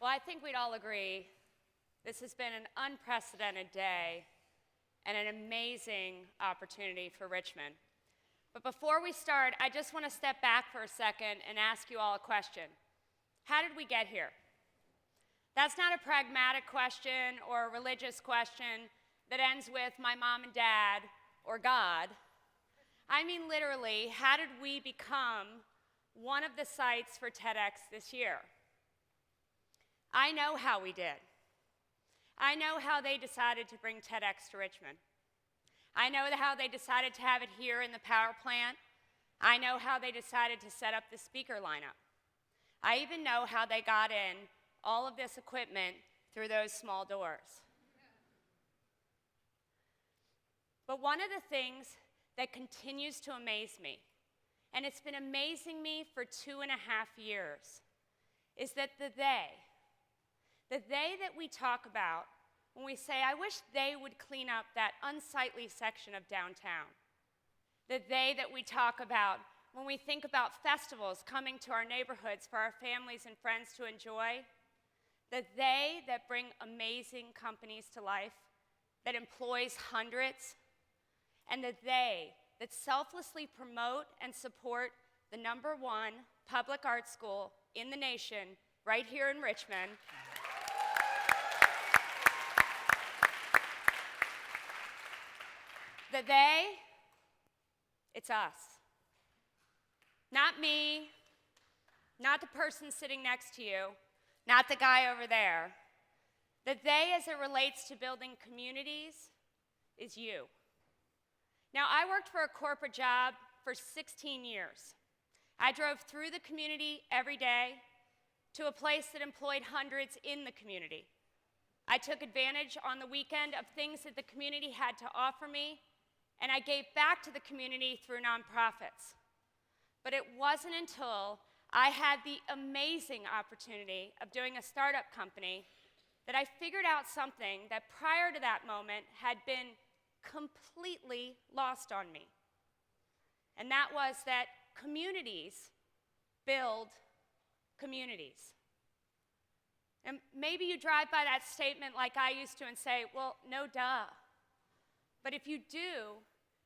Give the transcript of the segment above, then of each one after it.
Well, I think we'd all agree this has been an unprecedented day and an amazing opportunity for Richmond. But before we start, I just want to step back for a second and ask you all a question. How did we get here? That's not a pragmatic question or a religious question that ends with my mom and dad or God. I mean literally, how did we become one of the sites for TEDx this year? I know how we did. I know how they decided to bring TEDx to Richmond. I know how they decided to have it here in the power plant. I know how they decided to set up the speaker lineup. I even know how they got in all of this equipment through those small doors. But one of the things that continues to amaze me, and it's been amazing me for 2.5 years, is that the they that we talk about when we say, I wish they would clean up that unsightly section of downtown. The they that we talk about when we think about festivals coming to our neighborhoods for our families and friends to enjoy. The they that bring amazing companies to life, that employs hundreds. And the they that selflessly promote and support the #1 public art school in the nation, right here in Richmond. The they, it's us. Not me, not the person sitting next to you, not the guy over there. The they, as it relates to building communities, is you. Now, I worked for a corporate job for 16 years. I drove through the community every day to a place that employed hundreds in the community. I took advantage on the weekend of things that the community had to offer me, and I gave back to the community through nonprofits. But it wasn't until I had the amazing opportunity of doing a startup company that I figured out something that prior to that moment had been completely lost on me. And that was that communities build communities. And maybe you drive by that statement like I used to and say, well, no duh. But if you do,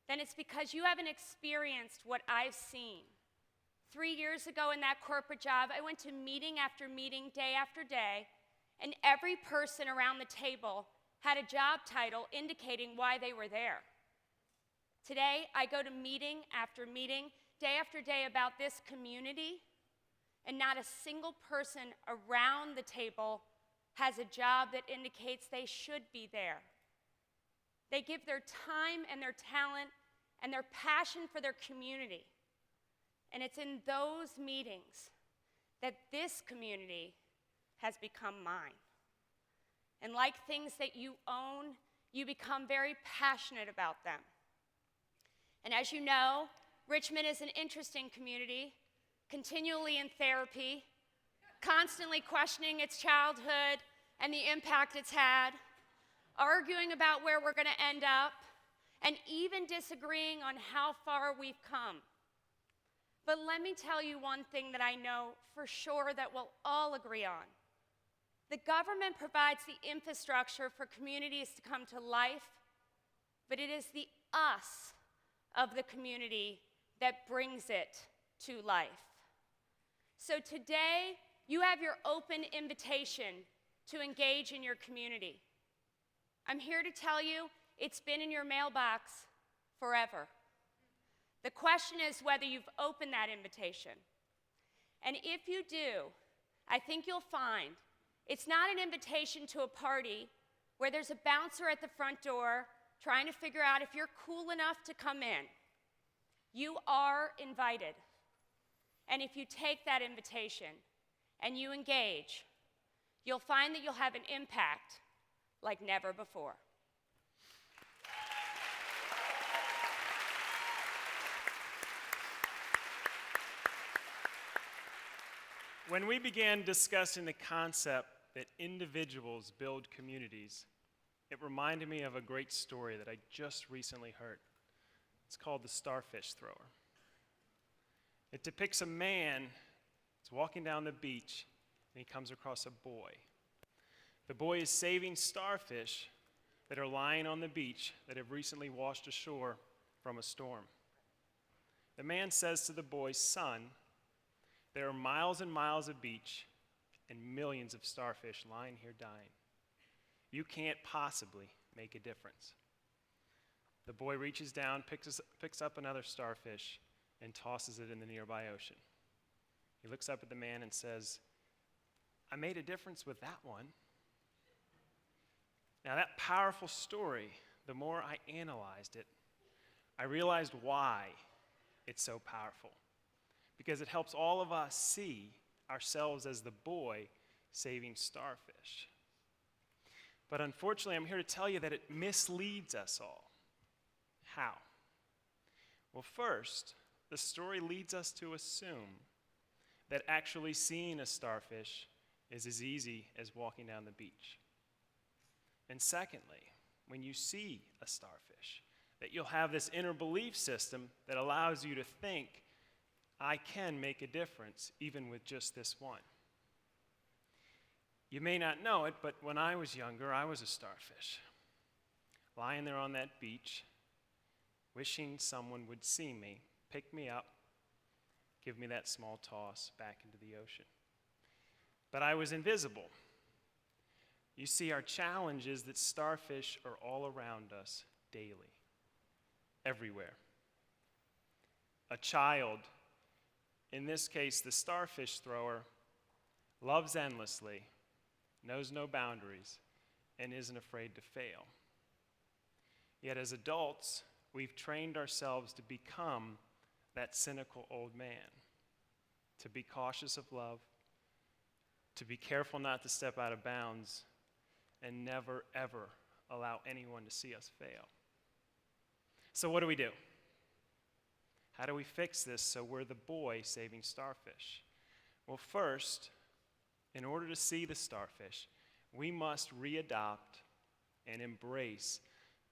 then it's because you haven't experienced what I've seen. 3 years ago in that corporate job, I went to meeting after meeting, day after day, and every person around the table had a job title indicating why they were there. Today, I go to meeting after meeting, day after day about this community, and not a single person around the table has a job that indicates they should be there. They give their time and their talent and their passion for their community. And it's in those meetings that this community has become mine. And like things that you own, you become very passionate about them. And as you know, Richmond is an interesting community, continually in therapy, constantly questioning its childhood and the impact it's had, arguing about where we're going to end up, and even disagreeing on how far we've come. But let me tell you one thing that I know for sure that we'll all agree on. The government provides the infrastructure for communities to come to life, but it is the us of the community that brings it to life. So today, you have your open invitation to engage in your community. I'm here to tell you, it's been in your mailbox forever. The question is whether you've opened that invitation. And if you do, I think you'll find it's not an invitation to a party where there's a bouncer at the front door trying to figure out if you're cool enough to come in. You are invited. And if you take that invitation and you engage, you'll find that you'll have an impact like never before. When we began discussing the concept that individuals build communities, it reminded me of a great story that I just recently heard. It's called The Starfish Thrower. It depicts a man who's walking down the beach, and he comes across a boy. The boy is saving starfish that are lying on the beach that have recently washed ashore from a storm. The man says to the boy's son, there are miles and miles of beach and millions of starfish lying here dying. You can't possibly make a difference. The boy reaches down, picks up another starfish, and tosses it in the nearby ocean. He looks up at the man and says, I made a difference with that one. Now, that powerful story, the more I analyzed it, I realized why it's so powerful. Because it helps all of us see ourselves as the boy saving starfish. But unfortunately, I'm here to tell you that it misleads us all. How? Well, first, the story leads us to assume that actually seeing a starfish is as easy as walking down the beach. And secondly, when you see a starfish, that you'll have this inner belief system that allows you to think, I can make a difference even with just this one. You may not know it, but when I was younger, I was a starfish, lying there on that beach, wishing someone would see me, pick me up, give me that small toss back into the ocean. But I was invisible. You see, our challenge is that starfish are all around us daily, everywhere. A child, in this case the starfish thrower, loves endlessly, knows no boundaries, and isn't afraid to fail. Yet as adults, we've trained ourselves to become that cynical old man, to be cautious of love, to be careful not to step out of bounds, and never, ever allow anyone to see us fail. So what do? How do we fix this so we're the boy saving starfish? Well, first, in order to see the starfish, we must readopt and embrace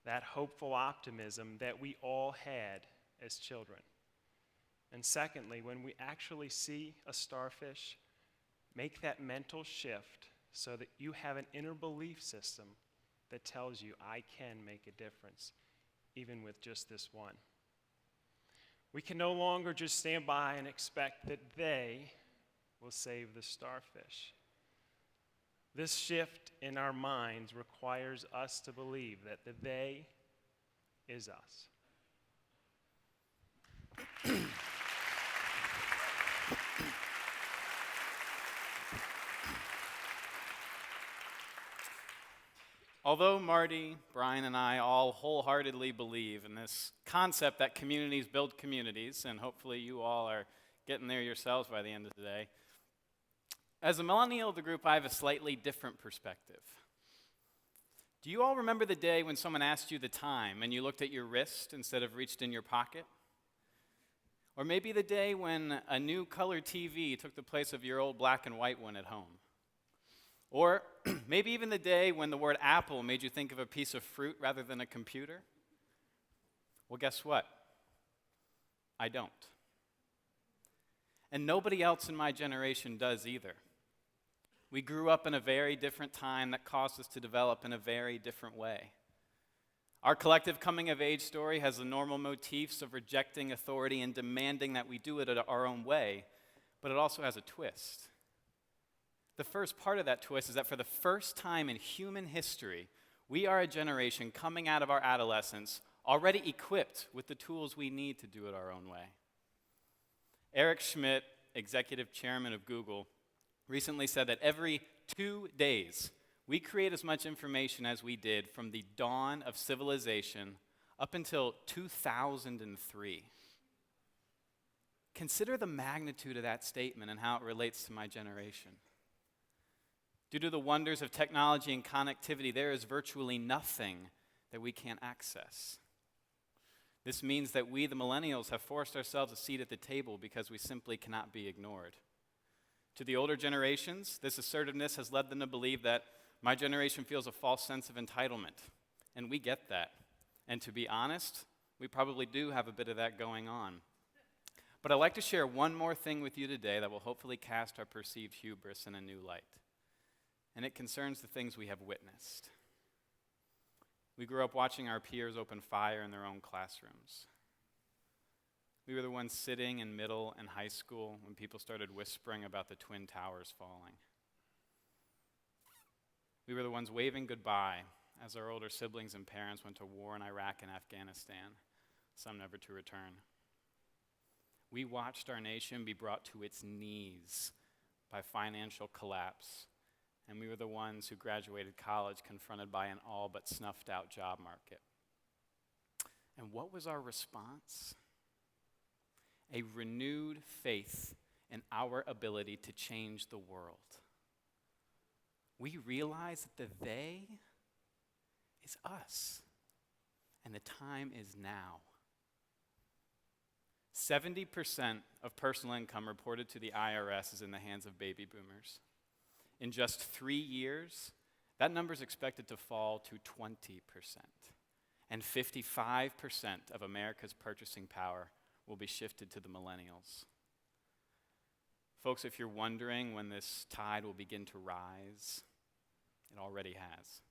that hopeful optimism that we all had as children. And secondly, when we actually see a starfish, make that mental shift so that you have an inner belief system that tells you, I can make a difference, even with just this one. We can no longer just stand by and expect that they will save the starfish. This shift in our minds requires us to believe that the they is us. Although Marty, Brian, and I all wholeheartedly believe in this concept that communities build communities, and hopefully you all are getting there yourselves by the end of the day, as a millennial of the group, I have a slightly different perspective. Do you all remember the day when someone asked you the time and you looked at your wrist instead of reached in your pocket? Or maybe the day when a new color TV took the place of your old black and white one at home? Or maybe even the day when the word apple made you think of a piece of fruit rather than a computer? Well, guess what? I don't. And nobody else in my generation does either. We grew up in a very different time that caused us to develop in a very different way. Our collective coming-of-age story has the normal motifs of rejecting authority and demanding that we do it our own way, but it also has a twist. The first part of that twist is that for the first time in human history, we are a generation coming out of our adolescence already equipped with the tools we need to do it our own way. Eric Schmidt, executive chairman of Google, recently said that every 2 days, we create as much information as we did from the dawn of civilization up until 2003. Consider the magnitude of that statement and how it relates to my generation. Due to the wonders of technology and connectivity, there is virtually nothing that we can't access. This means that we, the millennials, have forced ourselves a seat at the table because we simply cannot be ignored. To the older generations, this assertiveness has led them to believe that my generation feels a false sense of entitlement, and we get that. And to be honest, we probably do have a bit of that going on. But I'd like to share one more thing with you today that will hopefully cast our perceived hubris in a new light. And it concerns the things we have witnessed. We grew up watching our peers open fire in their own classrooms. We were the ones sitting in middle and high school when people started whispering about the Twin Towers falling. We were the ones waving goodbye as our older siblings and parents went to war in Iraq and Afghanistan, some never to return. We watched our nation be brought to its knees by financial collapse, and we were the ones who graduated college confronted by an all but snuffed out job market. And what was our response? A renewed faith in our ability to change the world. We realize that the they is us, and the time is now. 70% of personal income reported to the IRS is in the hands of baby boomers. In just 3 years, that number is expected to fall to 20%, and 55% of America's purchasing power will be shifted to the millennials. Folks, if you're wondering when this tide will begin to rise, it already has.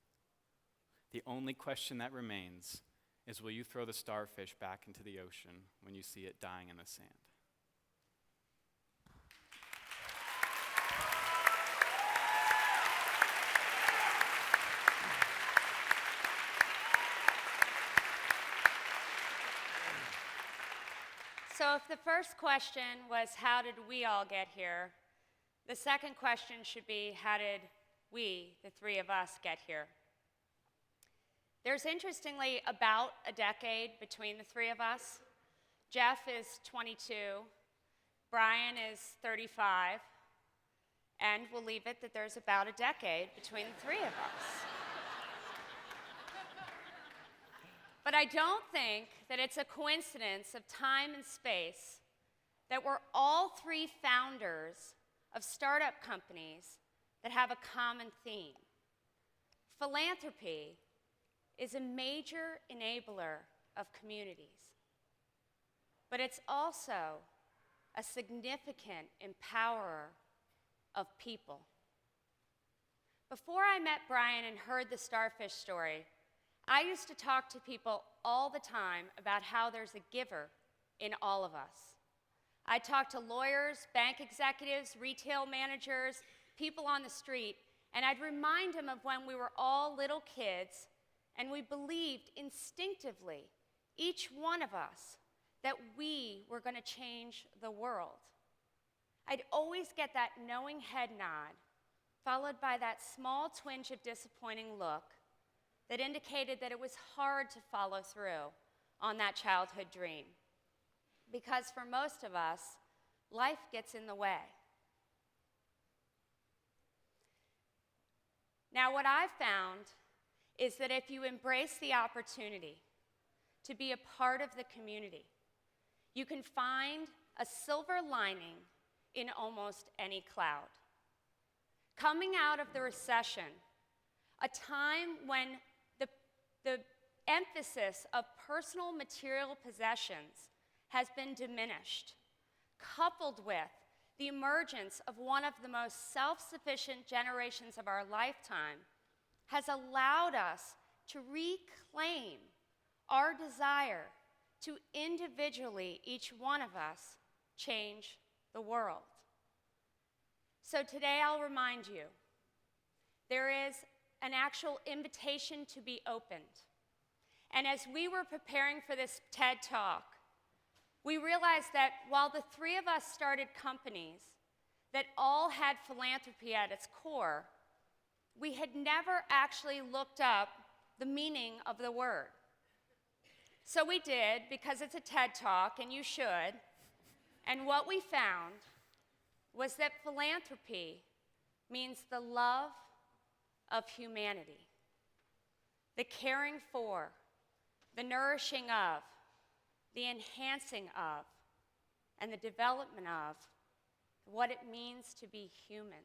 The only question that remains is, will you throw the starfish back into the ocean when you see it dying in the sand? So if the first question was, how did we all get here? The second question should be, how did we, the three of us, get here? There's interestingly about a decade between the three of us. Jeff is 22, Brian is 35, and we'll leave it that there's about a decade between the three of us. But I don't think that it's a coincidence of time and space that we're all three founders of startup companies that have a common theme. Philanthropy is a major enabler of communities, but it's also a significant empowerer of people. Before I met Brian and heard the Starfish story, I used to talk to people all the time about how there's a giver in all of us. I talked to lawyers, bank executives, retail managers, people on the street, and I'd remind them of when we were all little kids and we believed instinctively, each one of us, that we were going to change the world. I'd always get that knowing head nod, followed by that small twinge of disappointing look that indicated that it was hard to follow through on that childhood dream. Because for most of us, life gets in the way. Now, what I've found is that if you embrace the opportunity to be a part of the community, you can find a silver lining in almost any cloud. Coming out of the recession, a time when the emphasis of personal material possessions has been diminished, coupled with the emergence of one of the most self-sufficient generations of our lifetime, has allowed us to reclaim our desire to individually, each one of us, change the world. So today I'll remind you, there is an actual invitation to be opened. And as we were preparing for this TED Talk, we realized that while the three of us started companies that all had philanthropy at its core, we had never actually looked up the meaning of the word. So we did, because it's a TED Talk, and you should. And what we found was that philanthropy means the love of humanity, the caring for, the nourishing of, the enhancing of, and the development of what it means to be human.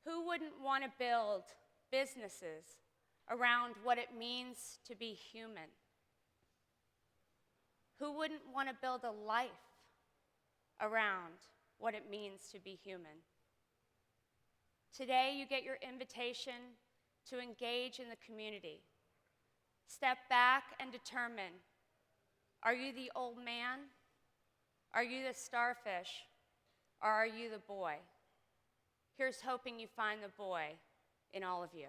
Who wouldn't want to build businesses around what it means to be human? Who Who wouldn't want to build a life around what it means to be human? Today, you get your invitation to engage in the community. Step back and determine, are you the old man? Are you the starfish? Or are you the boy? Here's hoping you find the boy in all of you.